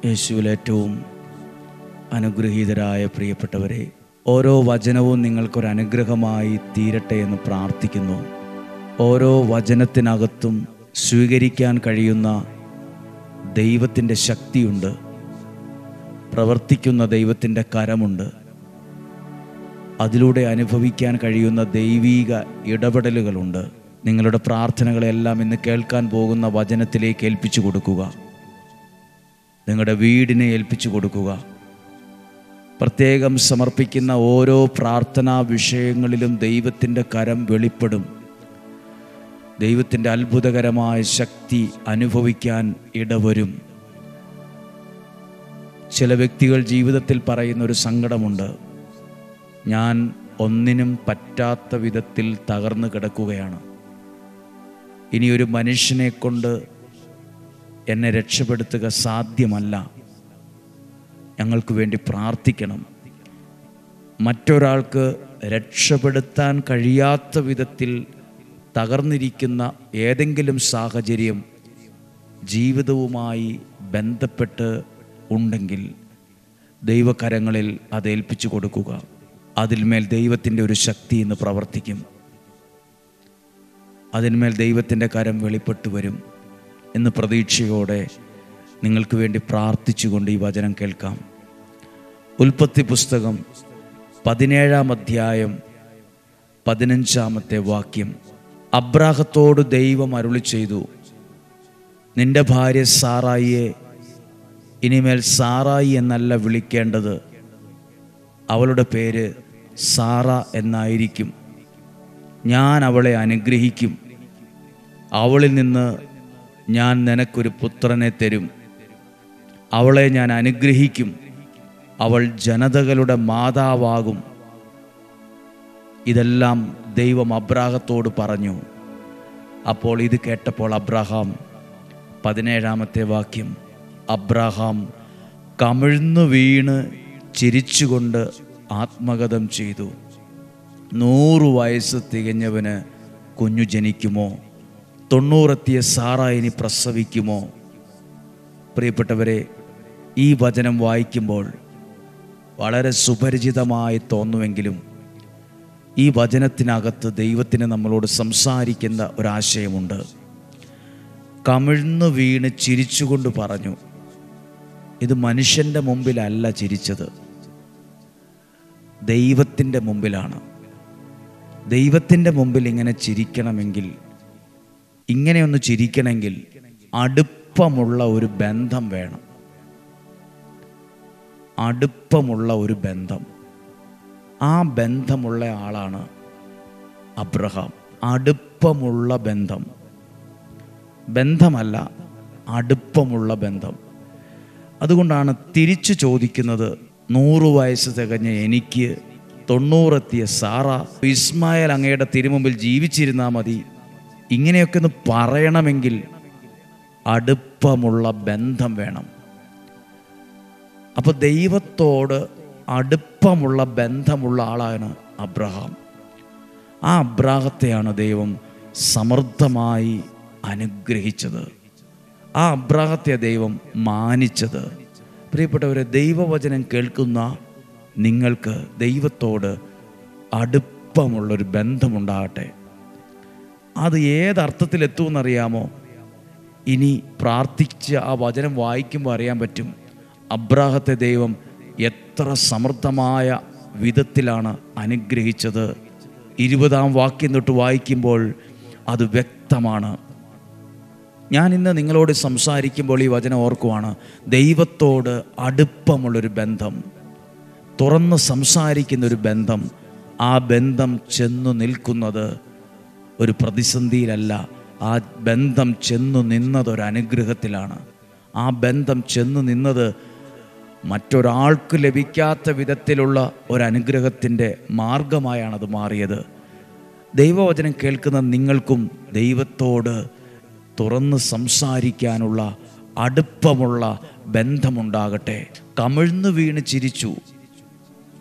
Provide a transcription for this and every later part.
യേശുവിൽ ഏറ്റവും അനുഗ്രഹീതരായ പ്രിയപ്പെട്ടവരെ, ഓരോ വചനവും നിങ്ങൾക്കൊരനുഗ്രഹമായി തീരട്ടെ എന്ന് പ്രാർത്ഥിക്കുന്നു. ഓരോ വചനത്തിനകത്തും സ്വീകരിക്കാൻ കഴിയുന്ന ദൈവത്തിൻ്റെ ശക്തിയുണ്ട്, പ്രവർത്തിക്കുന്ന ദൈവത്തിൻ്റെ കരമുണ്ട്. അതിലൂടെ അനുഭവിക്കാൻ കഴിയുന്ന ദൈവീക ഇടപെടലുകളുണ്ട്. നിങ്ങളുടെ പ്രാർത്ഥനകളെല്ലാം ഇന്ന് കേൾക്കാൻ പോകുന്ന വചനത്തിലേക്ക് ഏൽപ്പിച്ചു കൊടുക്കുക. നിങ്ങളുടെ വീടിനെ ഏൽപ്പിച്ചു കൊടുക്കുക. പ്രത്യേകം സമർപ്പിക്കുന്ന ഓരോ പ്രാർത്ഥനാ വിഷയങ്ങളിലും ദൈവത്തിൻ്റെ കരം വെളിപ്പെടും. ദൈവത്തിൻ്റെ അത്ഭുതകരമായ ശക്തി അനുഭവിക്കാൻ ഇടവരും. ചില വ്യക്തികൾ ജീവിതത്തിൽ പറയുന്നൊരു സങ്കടമുണ്ട്. ഞാൻ ഒന്നിനും പറ്റാത്ത വിധത്തിൽ തകർന്നു കിടക്കുകയാണ്. ഇനിയൊരു മനുഷ്യനെ കൊണ്ട് എന്നെ രക്ഷപ്പെടുത്തുക സാധ്യമല്ല. ഞങ്ങൾക്ക് വേണ്ടി പ്രാർത്ഥിക്കണം. മറ്റൊരാൾക്ക് രക്ഷപ്പെടുത്താൻ കഴിയാത്ത വിധത്തിൽ തകർന്നിരിക്കുന്ന ഏതെങ്കിലും സാഹചര്യം ജീവിതവുമായി ബന്ധപ്പെട്ട് ഉണ്ടെങ്കിൽ ദൈവകരങ്ങളിൽ അത് ഏൽപ്പിച്ചു കൊടുക്കുക. അതിന്മേൽ ദൈവത്തിൻ്റെ ഒരു ശക്തി ഇന്ന് പ്രവർത്തിക്കും. അതിന്മേൽ ദൈവത്തിൻ്റെ കരം വെളിപ്പെട്ടു വരും എന്ന് പ്രതീക്ഷയോടെ നിങ്ങൾക്ക് വേണ്ടി പ്രാർത്ഥിച്ചുകൊണ്ട് ഈ വചനം കേൾക്കാം. ഉൽപ്പത്തി പുസ്തകം 17-ാം അധ്യായം 15-ാമത്തെ വാക്യം. അബ്രാഹത്തോട് ദൈവം അരുളി ചെയ്തു, നിന്റെ ഭാര്യ സാറായിയെ ഇനിമേൽ സാറായി എന്നല്ല വിളിക്കേണ്ടത്, അവളുടെ പേര് സാറ എന്നായിരിക്കും. ഞാൻ അവളെ അനുഗ്രഹിക്കും. അവളിൽ നിന്ന് ഞാൻ നിനക്കൊരു പുത്രനെ തരും. അവളെ ഞാൻ അനുഗ്രഹിക്കും. അവൾ ജനതകളുടെ മാതാവാകും. ഇതെല്ലാം ദൈവം അബ്രാഹത്തോട് പറഞ്ഞു. അപ്പോൾ ഇത് കേട്ടപ്പോൾ അബ്രാഹാം, 17-ാമത്തെ വാക്യം, അബ്രാഹാം കമിഴ്ന്നു വീണ് ചിരിച്ചുകൊണ്ട് ആത്മഗതം ചെയ്തു. 100 വയസ്സ് തികഞ്ഞവന് കുഞ്ഞു ജനിക്കുമോ? 90 എത്തിയ സാറ ഇനി പ്രസവിക്കുമോ? പ്രിയപ്പെട്ടവരെ, ഈ വചനം വായിക്കുമ്പോൾ വളരെ സുപരിചിതമായി തോന്നുമെങ്കിലും ഈ വചനത്തിനകത്ത് ദൈവത്തിന് നമ്മളോട് സംസാരിക്കുന്ന ഒരാശയമുണ്ട്. കമിഴ്ന്നു വീണ് ചിരിച്ചുകൊണ്ട് പറഞ്ഞു. ഇത് മനുഷ്യൻ്റെ മുമ്പിലല്ല ചിരിച്ചത്, ദൈവത്തിൻ്റെ മുമ്പിലാണ്. ദൈവത്തിൻ്റെ മുമ്പിൽ ഇങ്ങനെ ചിരിക്കണമെങ്കിൽ, ഇങ്ങനെയൊന്ന് ചിരിക്കണമെങ്കിൽ അടുപ്പമുള്ള ഒരു ബന്ധം വേണം. അടുപ്പമുള്ള ഒരു ബന്ധം. ആ ബന്ധമുള്ള ആളാണ് അബ്രഹാം. അടുപ്പമുള്ള ബന്ധം, ബന്ധമല്ല, അടുപ്പമുള്ള ബന്ധം. അതുകൊണ്ടാണ് തിരിച്ചു ചോദിക്കുന്നത്, 100 വയസ്സ് തികഞ്ഞ എനിക്ക് 90 എത്തിയ സാറ, ഇസ്മായേൽ അങ്ങയുടെ തിരുമുമ്പിൽ ജീവിച്ചിരുന്നാൽ മതി. ഇങ്ങനെയൊക്കെ ഒന്ന് പറയണമെങ്കിൽ അടുപ്പമുള്ള ബന്ധം വേണം. അപ്പോൾ ദൈവത്തോട് അടുപ്പമുള്ള ബന്ധമുള്ള ആളാണ് അബ്രഹാം. ആ അബ്രാഹത്തെയാണ് ദൈവം സമൃദ്ധമായി അനുഗ്രഹിച്ചത്. ആ അബ്രാഹത്തെ ദൈവം മാനിച്ചത്. പ്രിയപ്പെട്ടവരെ, ദൈവവചനം കേൾക്കുന്ന നിങ്ങൾക്ക് ദൈവത്തോട് അടുപ്പമുള്ളൊരു ബന്ധമുണ്ടാകട്ടെ. അത് ഏതർത്ഥത്തിലെത്തുമെന്നറിയാമോ? ഇനി പ്രാർത്ഥിച്ച് ആ വചനം വായിക്കുമ്പോൾ അറിയാൻ പറ്റും. അബ്രാഹത്തെ ദൈവം എത്ര സമൃദ്ധമായ വിധത്തിലാണ് അനുഗ്രഹിച്ചത്. 20-ാം വാക്യം തൊട്ട് വായിക്കുമ്പോൾ അത് വ്യക്തമാണ്. ഞാൻ ഇന്ന് നിങ്ങളോട് സംസാരിക്കുമ്പോൾ ഈ വചനം ഓർക്കുവാണ്. ദൈവത്തോട് അടുപ്പമുള്ളൊരു ബന്ധം, തുറന്ന് സംസാരിക്കുന്നൊരു ബന്ധം. ആ ബന്ധം ചെന്നു നിൽക്കുന്നത് ഒരു പ്രതിസന്ധിയിലല്ല. ആ ബന്ധം ചെന്നു നിന്നത് ഒരു അനുഗ്രഹത്തിലാണ്. ആ ബന്ധം ചെന്നു നിന്നത് മറ്റൊരാൾക്ക് ലഭിക്കാത്ത വിധത്തിലുള്ള ഒരനുഗ്രഹത്തിൻ്റെ മാർഗമായാണത് മാറിയത്. ദൈവവചനം കേൾക്കുന്ന നിങ്ങൾക്കും ദൈവത്തോട് തുറന്ന് സംസാരിക്കാനുള്ള അടുപ്പമുള്ള ബന്ധമുണ്ടാകട്ടെ. കമിഴ്ന്നു വീണ് ചിരിച്ചു.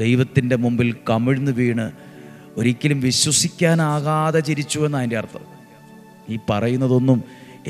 ദൈവത്തിൻ്റെ മുമ്പിൽ കമിഴ്ന്നു വീണ് ഒരിക്കലും വിശ്വസിക്കാനാകാതെ ചിരിച്ചു എന്നതിൻ്റെ അർത്ഥം. ഈ പറയുന്നതൊന്നും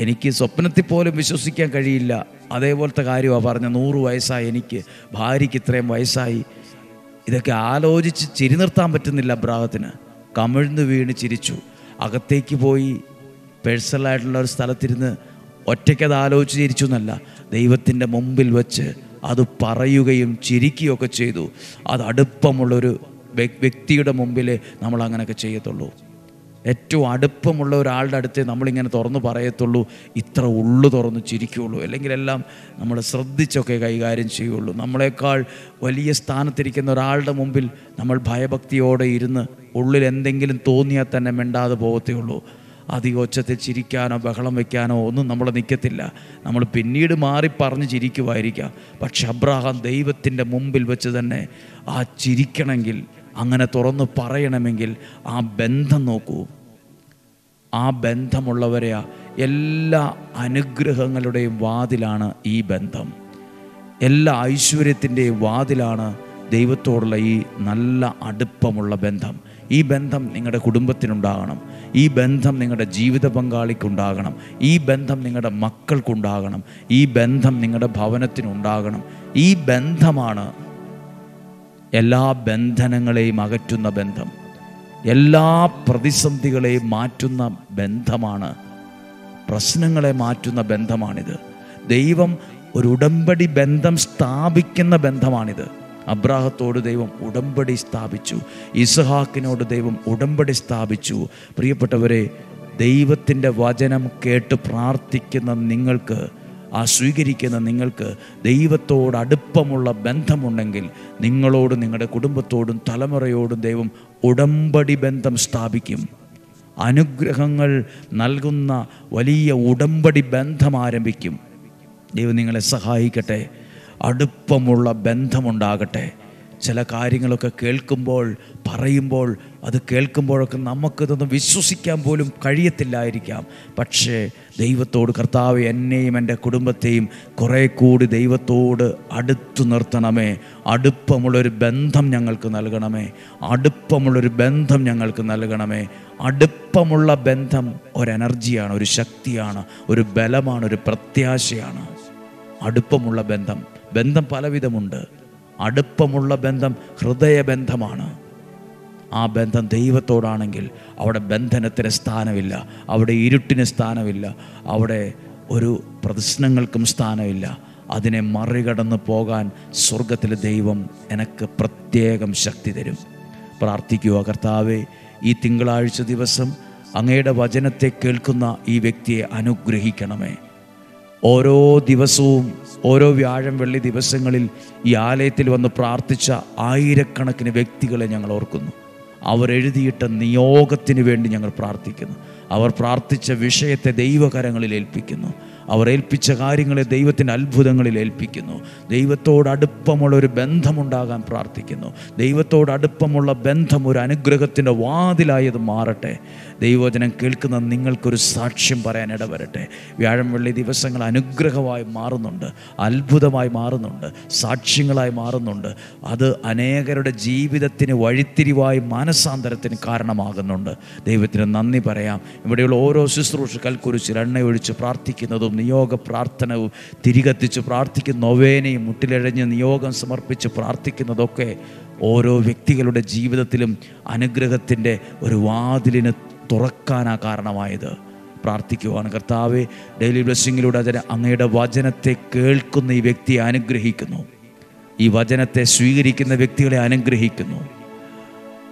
എനിക്ക് സ്വപ്നത്തിൽ പോലും വിശ്വസിക്കാൻ കഴിയില്ല. അതേപോലത്തെ കാര്യമാണ് പറഞ്ഞ. 100 വയസ്സായി, എനിക്ക് ഭാര്യയ്ക്ക് ഇത്രയും വയസ്സായി. ഇതൊക്കെ ആലോചിച്ച് ചിരി നിർത്താൻ പറ്റുന്നില്ല അബ്രാഹത്തിന്. കമിഴ്ന്ന് വീണ് ചിരിച്ചു. അകത്തേക്ക് പോയി പേഴ്സണലായിട്ടുള്ള ഒരു സ്ഥലത്തിരുന്ന് ഒറ്റയ്ക്കത് ആലോചിച്ച് ചിരിച്ചു എന്നല്ല, ദൈവത്തിൻ്റെ മുമ്പിൽ വെച്ച് അത് പറയുകയും ചിരിക്കുകയൊക്കെ ചെയ്തു. അത് അടുപ്പമുള്ളൊരു വ്യക്തിയുടെ മുമ്പിൽ നമ്മൾ അങ്ങനെയൊക്കെ ചെയ്യത്തുള്ളൂ. ഏറ്റവും അടുപ്പമുള്ള ഒരാളുടെ അടുത്ത് നമ്മളിങ്ങനെ തുറന്ന് പറയത്തുള്ളൂ, ഇത്ര ഉള്ളു തുറന്ന് ചിരിക്കുകയുള്ളൂ. അല്ലെങ്കിൽ എല്ലാം നമ്മൾ ശ്രദ്ധിച്ചൊക്കെ കൈകാര്യം ചെയ്യുള്ളൂ. നമ്മളെക്കാൾ വലിയ സ്ഥാനത്തിരിക്കുന്ന ഒരാളുടെ മുമ്പിൽ നമ്മൾ ഭയഭക്തിയോടെ ഇരുന്ന് ഉള്ളിൽ എന്തെങ്കിലും തോന്നിയാൽ തന്നെ മിണ്ടാതെ പോകത്തേ ഉള്ളൂ. അധികം ഒച്ചത്തിൽ ചിരിക്കാനോ ബഹളം വയ്ക്കാനോ ഒന്നും നമ്മൾ നിൽക്കത്തില്ല. നമ്മൾ പിന്നീട് മാറി പറഞ്ഞ് ചിരിക്കുമായിരിക്കാം. പക്ഷെ അബ്രാഹാം ദൈവത്തിൻ്റെ മുമ്പിൽ വെച്ച് തന്നെ ആ ചിരിക്കണമെങ്കിൽ, അങ്ങനെ തുറന്ന് പറയണമെങ്കിൽ ആ ബന്ധം നോക്കൂ. ആ ബന്ധമുള്ളവരെയാ എല്ലാ അനുഗ്രഹങ്ങളുടെയും വാതിലാണ് ഈ ബന്ധം. എല്ലാ ഐശ്വര്യത്തിൻ്റെയും വാതിലാണ് ദൈവത്തോടുള്ള ഈ നല്ല അടുപ്പമുള്ള ബന്ധം. ഈ ബന്ധം നിങ്ങളുടെ കുടുംബത്തിനുണ്ടാകണം. ഈ ബന്ധം നിങ്ങളുടെ ജീവിത പങ്കാളിക്കുണ്ടാകണം. ഈ ബന്ധം നിങ്ങളുടെ മക്കൾക്കുണ്ടാകണം. ഈ ബന്ധം നിങ്ങളുടെ ഭവനത്തിനുണ്ടാകണം. ഈ ബന്ധമാണ് എല്ലാ ബന്ധനങ്ങളെയും അകറ്റുന്ന ബന്ധം. എല്ലാ പ്രതിസന്ധികളെയും മാറ്റുന്ന ബന്ധമാണ്. പ്രശ്നങ്ങളെ മാറ്റുന്ന ബന്ധമാണിത്. ദൈവം ഒരു ഉടമ്പടി ബന്ധം സ്ഥാപിക്കുന്ന ബന്ധമാണിത്. അബ്രാഹത്തോട് ദൈവം ഉടമ്പടി സ്ഥാപിച്ചു. ഇസ്ഹാക്കിനോട് ദൈവം ഉടമ്പടി സ്ഥാപിച്ചു. പ്രിയപ്പെട്ടവരെ, ദൈവത്തിൻ്റെ വചനം കേട്ട് പ്രാർത്ഥിക്കുന്ന നിങ്ങൾക്ക്, ആ സ്വീകരിക്കുന്ന നിങ്ങൾക്ക് ദൈവത്തോട് അടുപ്പമുള്ള ബന്ധമുണ്ടെങ്കിൽ നിങ്ങളോടും നിങ്ങളുടെ കുടുംബത്തോടും തലമുറയോടും ദൈവം ഉടമ്പടി ബന്ധം സ്ഥാപിക്കും. അനുഗ്രഹങ്ങൾ നൽകുന്ന വലിയ ഉടമ്പടി ബന്ധം ആരംഭിക്കും. ദൈവം നിങ്ങളെ സഹായിക്കട്ടെ. അടുപ്പമുള്ള ബന്ധമുണ്ടാകട്ടെ. ചില കാര്യങ്ങളൊക്കെ കേൾക്കുമ്പോൾ, പറയുമ്പോൾ, അത് കേൾക്കുമ്പോഴൊക്കെ നമുക്കിതൊന്നും വിശ്വസിക്കാൻ പോലും കഴിയത്തില്ലായിരിക്കാം. പക്ഷേ ദൈവത്തോട്, കർത്താവേ, എന്നെയും എൻ്റെ കുടുംബത്തെയും കുറേ കൂടി ദൈവത്തോട് അടുത്തു നിർത്തണമേ. അടുപ്പമുള്ളൊരു ബന്ധം ഞങ്ങൾക്ക് നൽകണമേ. അടുപ്പമുള്ളൊരു ബന്ധം ഞങ്ങൾക്ക് നൽകണമേ. അടുപ്പമുള്ള ബന്ധം ഒരു എനർജിയാണ്, ഒരു ശക്തിയാണ്, ഒരു ബലമാണ്, ഒരു പ്രത്യാശയാണ്. അടുപ്പമുള്ള ബന്ധം പലവിധമുണ്ട്. അടുപ്പമുള്ള ബന്ധം ഹൃദയബന്ധമാണ്. ആ ബന്ധം ദൈവത്തോടാണെങ്കിൽ അവിടെ ബന്ധനത്തിന് സ്ഥാനമില്ല, അവിടെ ഇരുട്ടിന് സ്ഥാനമില്ല, അവിടെ ഒരു പ്രശ്നങ്ങൾക്കും സ്ഥാനമില്ല. അതിനെ മറികടന്ന് പോകാൻ സ്വർഗത്തിലെ ദൈവം എനിക്ക് പ്രത്യേകം ശക്തി തരും. പ്രാർത്ഥിക്കുക, കർത്താവേ, ഈ തിങ്കളാഴ്ച ദിവസം അങ്ങയുടെ വചനത്തെ കേൾക്കുന്ന ഈ വ്യക്തിയെ അനുഗ്രഹിക്കണമേ. ഓരോ ദിവസവും, ഓരോ വ്യാഴം വെള്ളി ദിവസങ്ങളിൽ ഈ ആലയത്തിൽ വന്ന് പ്രാർത്ഥിച്ച ആയിരക്കണക്കിന് വ്യക്തികളെ ഞങ്ങൾ ഓർക്കുന്നു. അവരെഴുതിയിട്ട നിയോഗത്തിന് വേണ്ടി ഞങ്ങൾ പ്രാർത്ഥിക്കുന്നു. അവർ പ്രാർത്ഥിച്ച വിഷയത്തെ ദൈവകരങ്ങളിൽ ഏൽപ്പിക്കുന്നു. അവർ ഏൽപ്പിച്ച കാര്യങ്ങളെ ദൈവത്തിൻ്റെ അത്ഭുതങ്ങളിൽ ഏൽപ്പിക്കുന്നു. ദൈവത്തോടടുപ്പമുള്ളൊരു ബന്ധമുണ്ടാകാൻ പ്രാർത്ഥിക്കുന്നു. ദൈവത്തോടടുപ്പമുള്ള ബന്ധം ഒരു അനുഗ്രഹത്തിൻ്റെ വാതിലായത് മാറട്ടെ. ദൈവവചനം കേൾക്കുന്ന നിങ്ങൾക്കൊരു സാക്ഷ്യം പറയാൻ ഇടവരട്ടെ. വ്യാഴം വെള്ളി ദിവസങ്ങൾ അനുഗ്രഹമായി മാറുന്നുണ്ട്, അത്ഭുതമായി മാറുന്നുണ്ട്, സാക്ഷ്യങ്ങളായി മാറുന്നുണ്ട്. അത് അനേകരുടെ ജീവിതത്തിന് വഴിത്തിരിവായി മാനസാന്തരത്തിന് കാരണമാകുന്നുണ്ട്. ദൈവത്തിന് നന്ദി പറയാം. ഇവിടെയുള്ള ഓരോ ശുശ്രൂഷകൾ കുറിച്ച് എണ്ണയൊഴിച്ച് പ്രാർത്ഥിക്കുന്നതും നിയോഗ പ്രാർത്ഥനവും തിരികത്തിച്ച് പ്രാർത്ഥിക്കുന്ന നൊവേനയും മുട്ടിലിഴഞ്ഞ് നിയോഗം സമർപ്പിച്ച് പ്രാർത്ഥിക്കുന്നതൊക്കെ ഓരോ വ്യക്തികളുടെ ജീവിതത്തിലും അനുഗ്രഹത്തിൻ്റെ ഒരു വാതിലിന് തുറക്കാനാ കാരണമായത്. പ്രാർത്ഥിക്കുവാണ്. കർത്താവേ, ഡെയിലി ബ്ലെസ്സിങ്ങിലൂടെ അതിന് അങ്ങയുടെ വചനത്തെ കേൾക്കുന്ന ഈ വ്യക്തിയെ അനുഗ്രഹിക്കുന്നു. ഈ വചനത്തെ സ്വീകരിക്കുന്ന വ്യക്തികളെ അനുഗ്രഹിക്കുന്നു.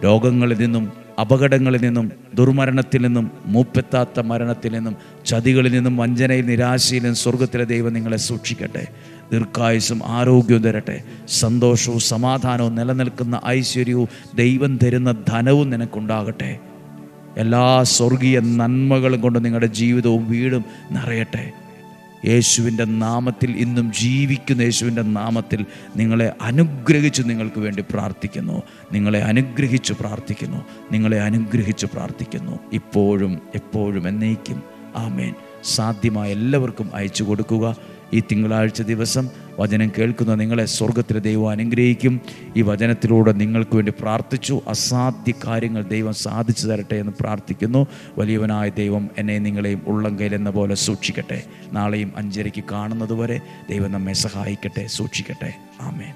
രോഗങ്ങളിൽ നിന്നും, അപകടങ്ങളിൽ നിന്നും, ദുർമരണത്തിൽ നിന്നും, മൂപ്പെത്താത്ത മരണത്തിൽ നിന്നും, ചതികളിൽ നിന്നും, വഞ്ചനയിൽ, നിരാശയിൽ നിന്നും സ്വർഗത്തിലെ ദൈവം നിങ്ങളെ സൂക്ഷിക്കട്ടെ. ദീർഘായുസ്സും ആരോഗ്യവും തരട്ടെ. സന്തോഷവും സമാധാനവും നിലനിൽക്കുന്ന ഐശ്വര്യവും ദൈവം തരുന്ന ധനവും നിനക്കുണ്ടാകട്ടെ. എല്ലാ സ്വർഗീയ നന്മകളും കൊണ്ട് നിങ്ങളുടെ ജീവിതവും വീടും നിറയട്ടെ. യേശുവിൻ്റെ നാമത്തിൽ, ഇന്നും ജീവിക്കുന്ന യേശുവിൻ്റെ നാമത്തിൽ നിങ്ങളെ അനുഗ്രഹിച്ച് നിങ്ങൾക്ക് വേണ്ടി പ്രാർത്ഥിക്കുന്നു. നിങ്ങളെ അനുഗ്രഹിച്ച് പ്രാർത്ഥിക്കുന്നു. നിങ്ങളെ അനുഗ്രഹിച്ച് പ്രാർത്ഥിക്കുന്നു. ഇപ്പോഴും എപ്പോഴും എന്നേക്കും. ആമേൻ. സാധ്യമായ എല്ലാവർക്കും അയച്ചു കൊടുക്കുക. ഈ തിങ്കളാഴ്ച ദിവസം വചനം കേൾക്കുന്ന നിങ്ങളെ സ്വർഗത്തിലെ ദൈവം അനുഗ്രഹിക്കും. ഈ വചനത്തിലൂടെ നിങ്ങൾക്ക് വേണ്ടി പ്രാർത്ഥിച്ചു. അസാധ്യ കാര്യങ്ങൾ ദൈവം സാധിച്ചു തരട്ടെ എന്ന് പ്രാർത്ഥിക്കുന്നു. വലിയവനായ ദൈവം എന്നെ നിങ്ങളെയും ഉള്ളം കയ്യിലെന്ന പോലെ സൂക്ഷിക്കട്ടെ. നാളെയും 5:30 കാണുന്നത് വരെ ദൈവം നമ്മെ സഹായിക്കട്ടെ, സൂക്ഷിക്കട്ടെ. ആമേൻ.